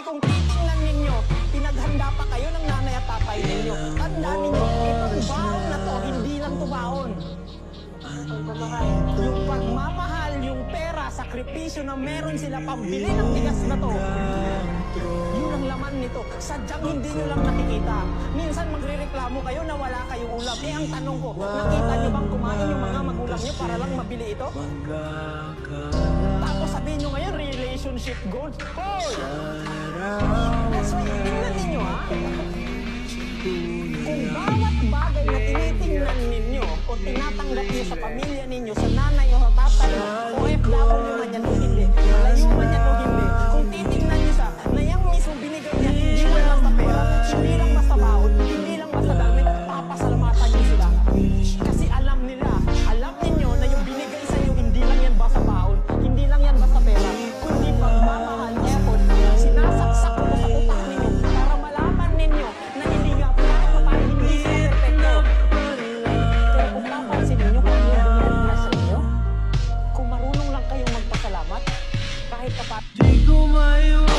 kung titingnan ninyo, pinaghanda pa kayo ng nanay at tatay ninyo. Tandaan ninyo, itong baon na to, hindi lang to baon. Yung pagmamahal, yung pera, sakripisyo na meron sila pambili ng bigas na to, yun ang laman nito. Sadyang hindi nyo lang nakikita. Minsan magrereklamo kayo na wala kayong ulam. Eh ang tanong ko, nakita nyo bang kumain yung mga magulang nyo para lang mabili ito? Tapos sabihin nyo ngayon, relationship goals. Hoy! That's why, tingnan ninyo ha. Kung bawat bagay na tinitingnan ninyo o tinatanggap nyo sa pamilya ninyo, sa nanay o sa tatay, o OFW man yan o hindi, malayo man yan o hindi, kung titingnan nyo sa na yung mismo binigay niya, hindi lang basta pera, hindi lang basta baon, hindi lang basta damit, papasalamatan nyo sila. Kasi alam nila, alam ninyo na yung binigay sa inyo, hindi lang yan basta baon, hindi lang yan basta pera, kundi pagmamahal, effort, sinasaksak ko sa utak ninyo para malaman ninyo na hindi nga parang hindi sila perfecto. Pero kung papansin ninyo kung ano yung binigay sa inyo, kung marunong lang kayong magpasalamat, kahit kapag Di ko maiwan